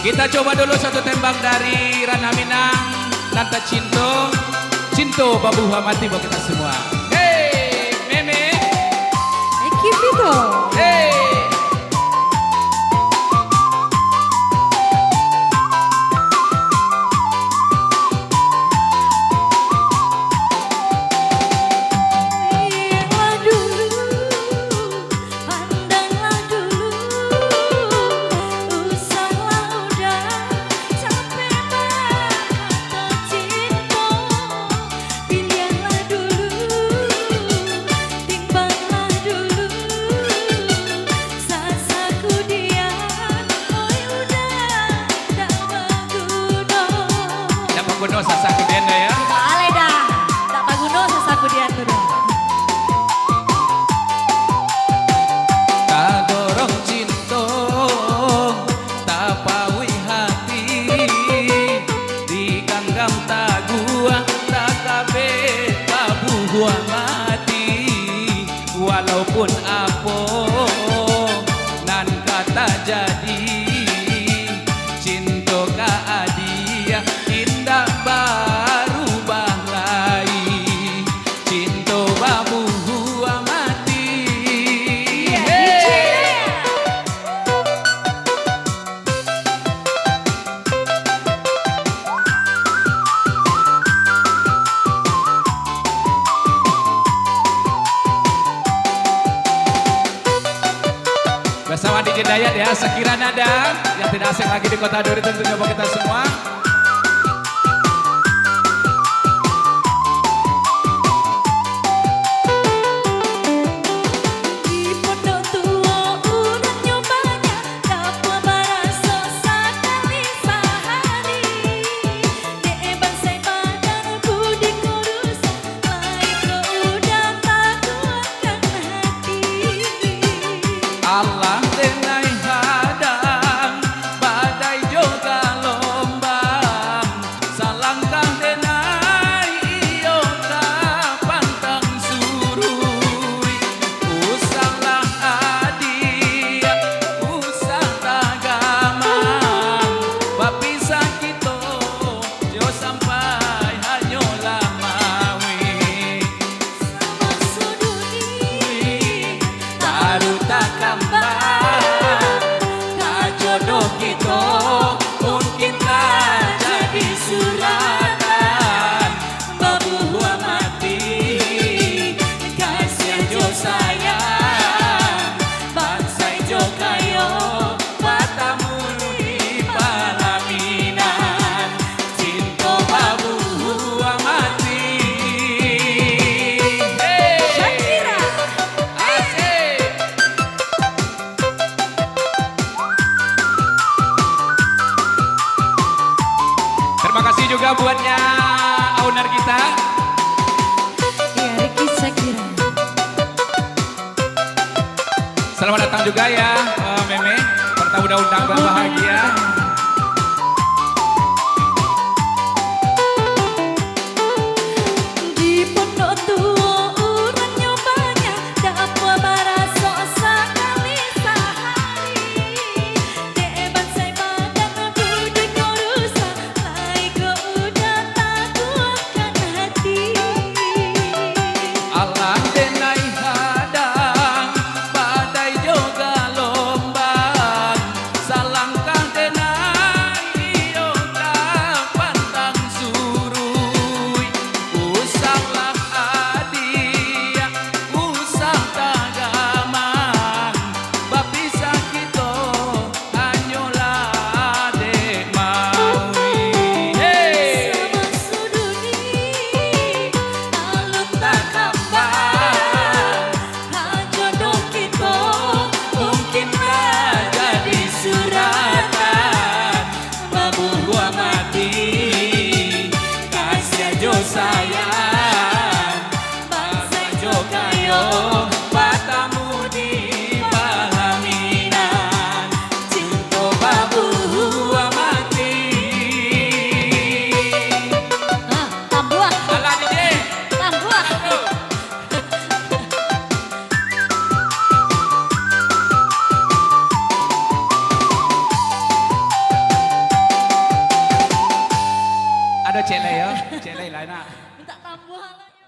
Kita coba dulu satu tembang dari Rana Minang, Nanta Cinto, Cinto Babu Hamati buat kita semua. Hey, Meme. Kipito. Hey. Guno sasaku dia ya. Bale dah. Tak paguno sasaku dia tuh. Kadorong cinto tapawi hati diganggam tagua takabe tabuhua mati walaupun apa nan kata jadi cinto ka adia indah baru balai cinto babu hua mati. Bersama DJ Dayat ya, sekira nada yang tidak asing lagi di kota Duri tentunya buat kita semua. Allah denai hadang badai juga lombang salangkah denai iyo ka pantang surui usahlah adia usah tagamang bapisah kita jo sampai hanyolah mawi Sama suduni baru tak jodoh kita mungkin tak jadi suratan babu hua mati kasihan jo sayang bangsai jo kayo patamului palaminan cinta babu hua mati. Hey, Shakira. asik. Terima kasih juga buatnya owner kita. Ya Ricky Shakira. Selamat datang juga ya Meme. Pertama udah undang berbahagia. Di pondok tua urang nyobanya dapwa baraso sakali sehari deban saya badan budi kurusa lai ko udah takukan hati Allah denai hadang badai juga lombang salangkah denai Cek lah ya. Cek lah nak. Minta tambahan.